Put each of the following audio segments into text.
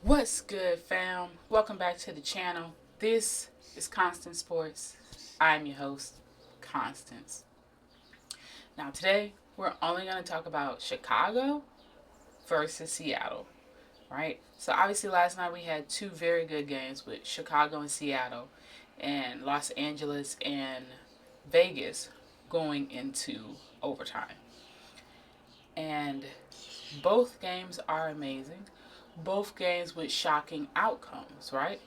What's good, fam? Welcome back to the channel. This is Constant Sports. I'm your host, Constance. Now, today we're only going to talk about Chicago versus Seattle, right? So, obviously, last night we had two very good games with Chicago and Seattle, and Los Angeles and Vegas going into overtime. And both games are amazing. Both games with shocking outcomes, right?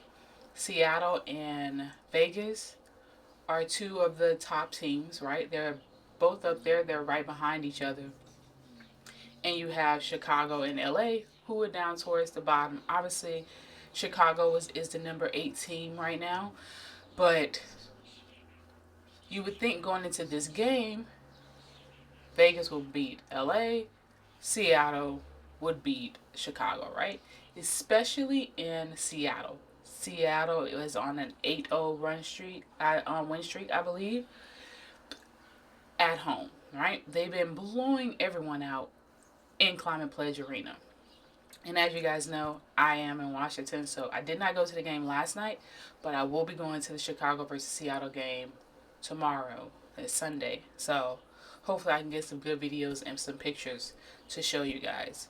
Seattle and Vegas are two of the top teams, right? They're both up there, they're right behind each other. And you have Chicago and LA, who are down towards the bottom. Obviously, Chicago is the number 8 team right now, but you would think going into this game, Vegas will beat LA, Seattle would beat Chicago, right? Especially in Seattle. Seattle is on an 8-0 win streak, I believe, at home, right? They've been blowing everyone out in Climate Pledge Arena. And as you guys know, I am in Washington, so I did not go to the game last night, but I will be going to the Chicago versus Seattle game tomorrow. It's Sunday. So hopefully I can get some good videos and some pictures to show you guys.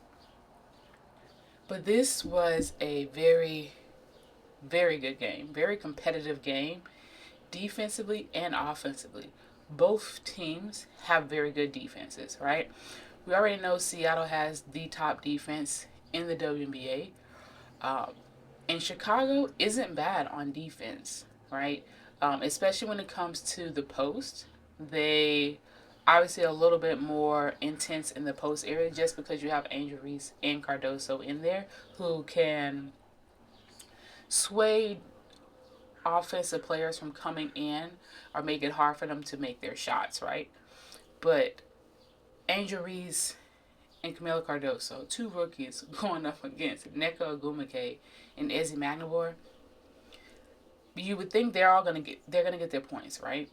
But this was a very, very good game, very competitive game, defensively and offensively. Both teams have very good defenses, right? We already know Seattle has the top defense in the WNBA. And Chicago isn't bad on defense, right? Especially when it comes to the post. They obviously a little bit more intense in the post area just because you have Angel Reese and Cardoso in there who can sway offensive players from coming in or make it hard for them to make their shots, right? But Angel Reese and Camila Cardoso, two rookies going up against Nneka Ogwumike and Izzy Magnavor, you would think they're gonna get their points, right?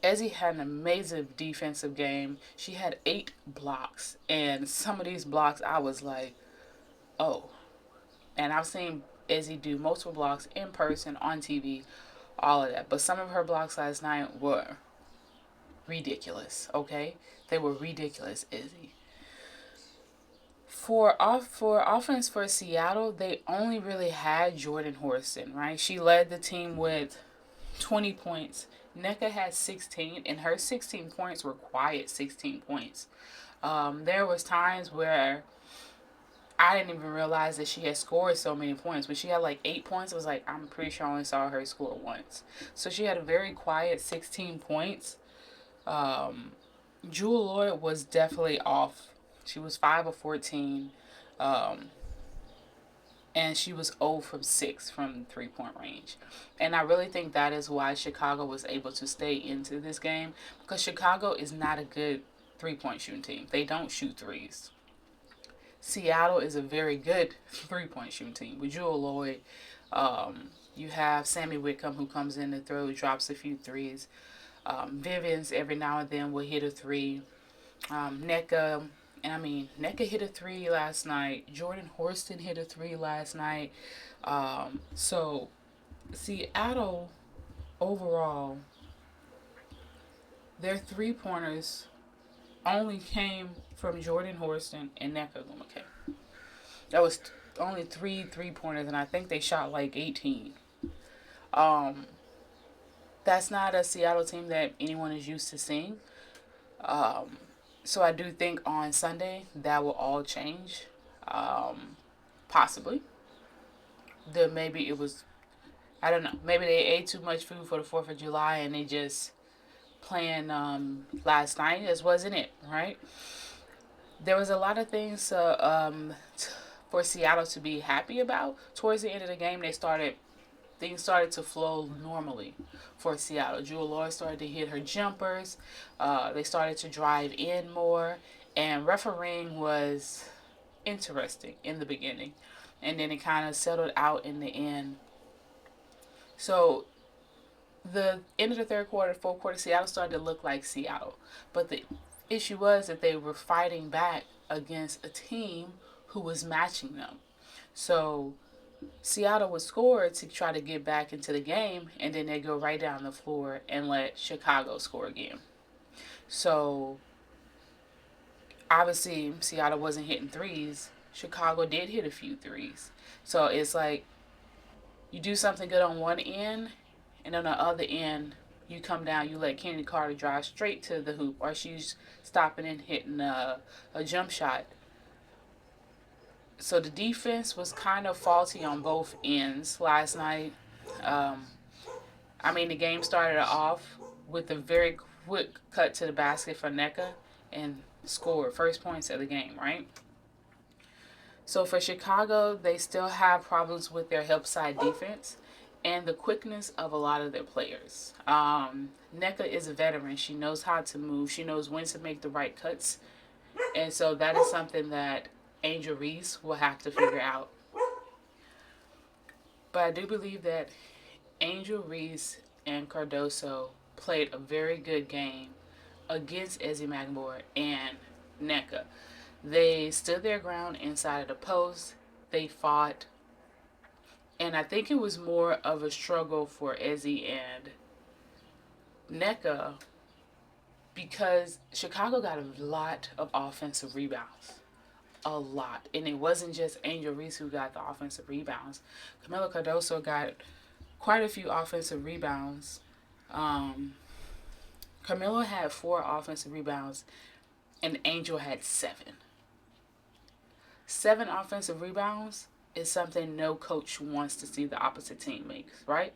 Ezzy had an amazing defensive game. She had 8 blocks, and some of these blocks I was like, oh. And I've seen Ezzy do multiple blocks in person, on TV, all of that. But some of her blocks last night were ridiculous, okay? They were ridiculous, Izzy. For offense for Seattle, they only really had Jordan Horston, right? She led the team with 20 points. Nneka had 16, and her 16 points were quiet 16 points. There was times where I didn't even realize that she had scored so many points. When she had like 8 points, it was like, I'm pretty sure I only saw her score once. So she had a very quiet 16 points. Jewel Lloyd was definitely off. She was 5 of 14. Um, and she was 0 from 6 from 3-point range. And I really think that is why Chicago was able to stay into this game, because Chicago is not a good 3-point shooting team. They don't shoot threes. Seattle is a very good 3-point shooting team with Jewel Lloyd. You have Sammy Whitcomb, who comes in and drops a few threes. Vivens every now and then will hit a three. Nneka, Nneka hit a three last night. Jordan Horston hit a three last night. So Seattle overall, their 3-pointers only came from Jordan Horston and Nneka Ogwumike. That was only 3 3-pointers, and I think they shot like 18. Um, that's not a Seattle team that anyone is used to seeing. Um, so I do think on Sunday that will all change. Possibly. Maybe it was, I don't know. Maybe they ate too much food for the 4th of July and they just playing last night. This wasn't it, right? There was a lot of things for Seattle to be happy about. Towards the end of the game, things started to flow normally for Seattle. Jewel Lloyd started to hit her jumpers. They started to drive in more, and refereeing was interesting in the beginning, and then it kind of settled out in the end. So the end of the third quarter, fourth quarter, Seattle started to look like Seattle, but the issue was that they were fighting back against a team who was matching them. So Seattle would score to try to get back into the game, and then they go right down the floor and let Chicago score again. So obviously, Seattle wasn't hitting threes. Chicago did hit a few threes. So it's like you do something good on one end, and on the other end, you come down, you let Kennedy Carter drive straight to the hoop, or she's stopping and hitting a jump shot. So the defense was kind of faulty on both ends last night. Um, the game started off with a very quick cut to the basket for NECA and scored first points of the game, right? So for Chicago, they still have problems with their help side defense and the quickness of a lot of their players. NECA is a veteran. She knows how to move. She knows when to make the right cuts. And so that is something that Angel Reese will have to figure out. But I do believe that Angel Reese and Cardoso played a very good game against Ezzy Magmore and NECA. They stood their ground inside of the post. They fought. And I think it was more of a struggle for Ezzy and NECA because Chicago got a lot of offensive rebounds. A lot. And it wasn't just Angel Reese who got the offensive rebounds. Camila Cardoso got quite a few offensive rebounds. Camila had 4 offensive rebounds and Angel had 7. 7 offensive rebounds is something no coach wants to see the opposite team makes, right?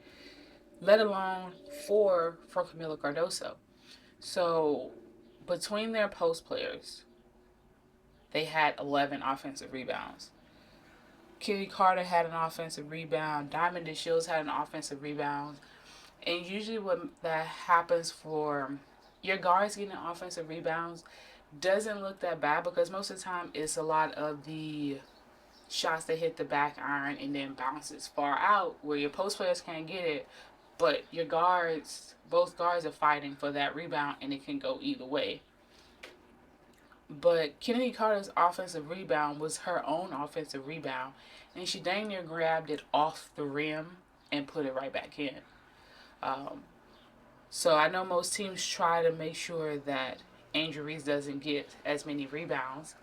Let alone 4 for Camila Cardoso. So between their post players, they had 11 offensive rebounds. Kitty Carter had an offensive rebound. Diamond DeShields had an offensive rebound. And usually what that happens for your guards getting offensive rebounds doesn't look that bad because most of the time it's a lot of the shots that hit the back iron and then bounces far out where your post players can't get it, but your guards, both guards are fighting for that rebound and it can go either way. But Kennedy Carter's offensive rebound was her own offensive rebound, and she dang near grabbed it off the rim and put it right back in. Um, so I know most teams try to make sure that Angel Reese doesn't get as many rebounds,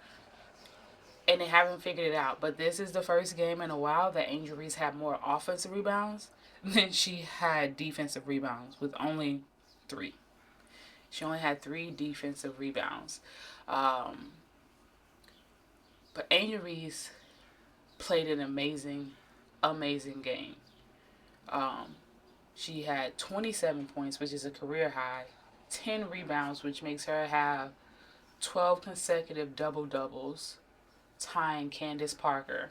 and they haven't figured it out. But this is the first game in a while that Angel Reese had more offensive rebounds than she had defensive rebounds, with only 3. She only had 3 defensive rebounds. But Angel Reese played an amazing, amazing game. She had 27 points, which is a career high, 10 rebounds, which makes her have 12 consecutive double-doubles, tying Candace Parker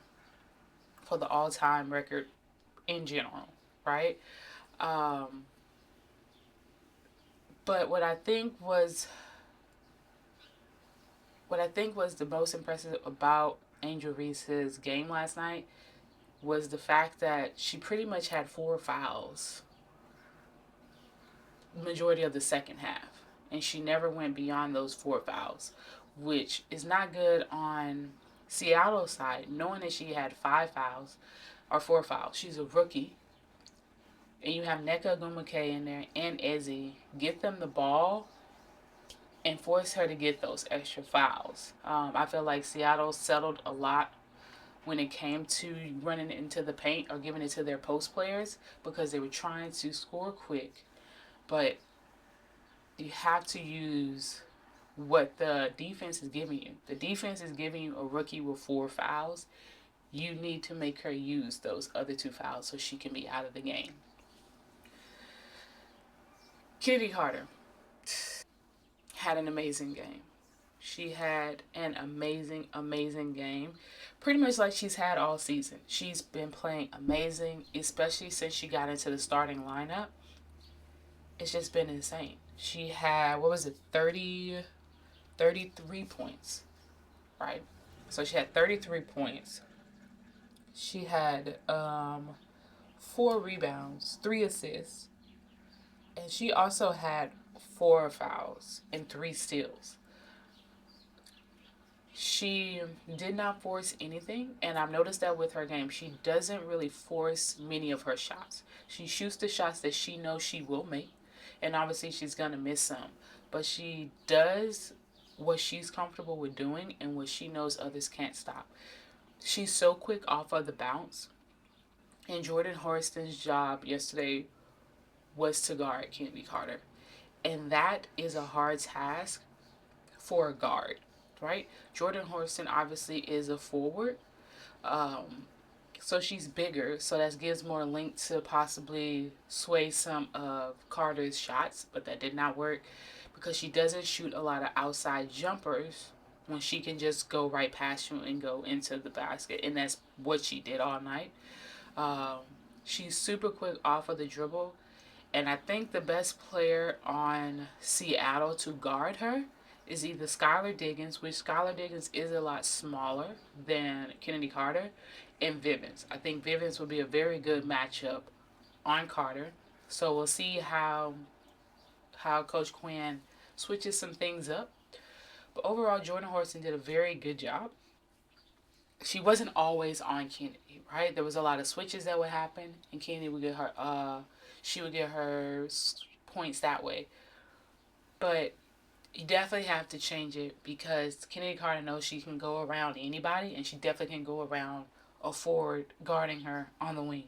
for the all-time record in general, right? But what I think was the most impressive about Angel Reese's game last night was the fact that she pretty much had 4 fouls majority of the second half, and she never went beyond those 4 fouls, which is not good on Seattle's side, knowing that she had 5 fouls or 4 fouls. She's a rookie, and you have Nneka Ogwumike in there and Ezzy. Get them the ball and force her to get those extra fouls. I feel like Seattle settled a lot when it came to running into the paint or giving it to their post players because they were trying to score quick. But you have to use what the defense is giving you. The defense is giving you a rookie with 4 fouls. You need to make her use those other 2 fouls so she can be out of the game. Kitty Carter had an amazing game. She had an amazing, amazing game. Pretty much like she's had all season. She's been playing amazing, especially since she got into the starting lineup. It's just been insane. She had, 33 points, right? So she had 33 points. She had 4 rebounds, 3 assists, and she also had 4 fouls and 3 steals. She did not force anything, and I've noticed that with her game. She doesn't really force many of her shots. She shoots the shots that she knows she will make, and obviously she's going to miss some. But she does what she's comfortable with doing and what she knows others can't stop. She's so quick off of the bounce, and Jordan Horston's job yesterday was to guard Kennedy Carter. And that is a hard task for a guard, right? Jordan Horston obviously is a forward. Um, so she's bigger, so that gives more length to possibly sway some of Carter's shots, but that did not work because she doesn't shoot a lot of outside jumpers when she can just go right past you and go into the basket, and that's what she did all night. Um, she's super quick off of the dribble, and I think the best player on Seattle to guard her is either Skylar Diggins, which Skylar Diggins is a lot smaller than Kennedy Carter, and Vivens. I think Vivens would be a very good matchup on Carter. So we'll see how Coach Quinn switches some things up. But overall, Jordan Horston did a very good job. She wasn't always on Kennedy, right? There was a lot of switches that would happen, and Kennedy would get her. She would get her points that way. But you definitely have to change it because Kennedy Carter knows she can go around anybody, and she definitely can go around a forward guarding her on the wing.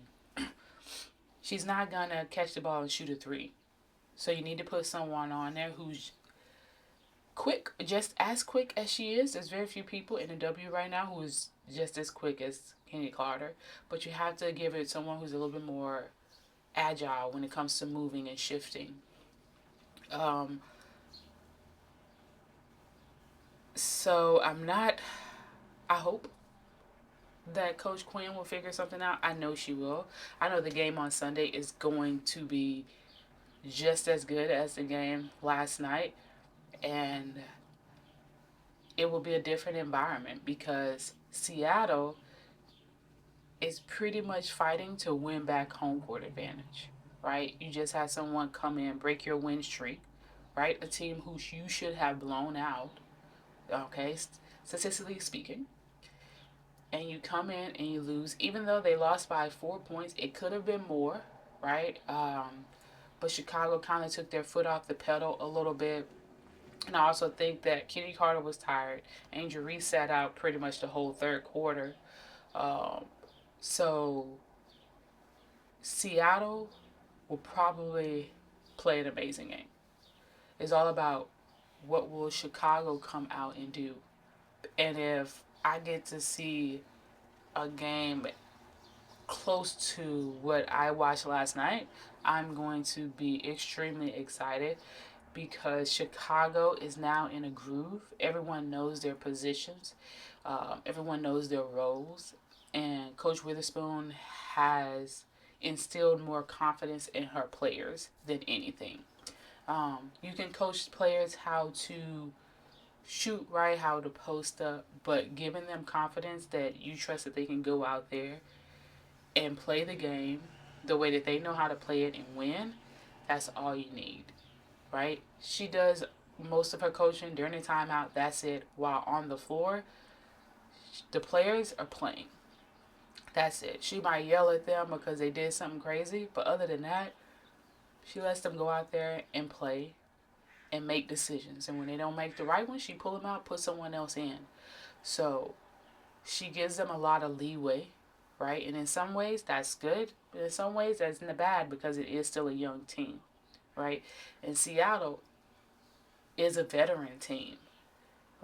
She's not gonna catch the ball and shoot a three. So you need to put someone on there who's quick, just as quick as she is. There's very few people in the W right now who is just as quick as Kennedy Carter, but you have to give it someone who's a little bit more agile when it comes to moving and shifting. Um, so I'm not. I hope that Coach Quinn will figure something out. I know she will. I know the game on Sunday is going to be just as good as the game last night, and it will be a different environment because Seattle is pretty much fighting to win back home court advantage, right? You just had someone come in, break your win streak, right? A team who you should have blown out, okay, statistically speaking, and you come in and you lose, even though they lost by 4 points, it could have been more, right? But Chicago kind of took their foot off the pedal a little bit. And I also think that Kennedy Carter was tired. Angel Reese sat out pretty much the whole third quarter. Um, so Seattle will probably play an amazing game. It's all about what will Chicago come out and do. And if I get to see a game close to what I watched last night, I'm going to be extremely excited because Chicago is now in a groove. Everyone knows their positions, everyone knows their roles, and Coach Witherspoon has instilled more confidence in her players than anything. You can coach players how to shoot right, how to post up, but giving them confidence that you trust that they can go out there and play the game the way that they know how to play it and win, that's all you need, right? She does most of her coaching during the timeout, that's it. While on the floor, the players are playing. That's it. She might yell at them because they did something crazy, but other than that, she lets them go out there and play and make decisions. And when they don't make the right one, she pull them out, put someone else in. So she gives them a lot of leeway, right? And in some ways, that's good. But in some ways, that's not bad because it is still a young team, right? And Seattle is a veteran team,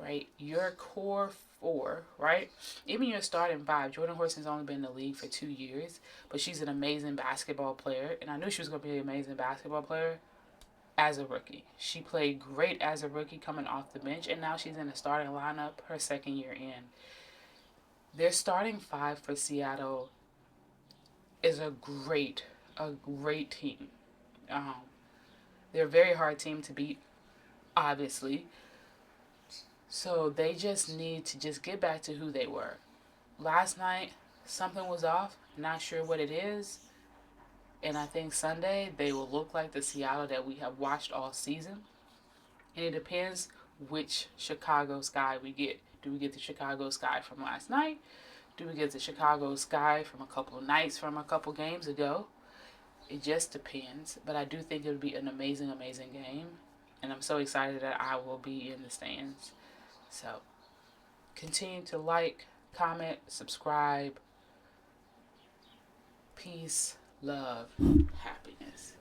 right? Your core four, right? Even your starting five. Jordan Horston's only been in the league for 2 years, but she's an amazing basketball player. And I knew she was going to be an amazing basketball player as a rookie. She played great as a rookie coming off the bench, and now she's in the starting lineup her second year in. Their starting five for Seattle is a great team. Um, they're a very hard team to beat, obviously. So they just need to just get back to who they were. Last night, something was off. Not sure what it is. And I think Sunday they will look like the Seattle that we have watched all season. And it depends which Chicago Sky we get Do we get the Chicago sky from last night? Do we get the Chicago sky from a couple of nights from a couple games ago? It just depends. But I do think it would be an amazing, amazing game. And I'm so excited that I will be in the stands. So continue to like, comment, subscribe. Peace, love, happiness.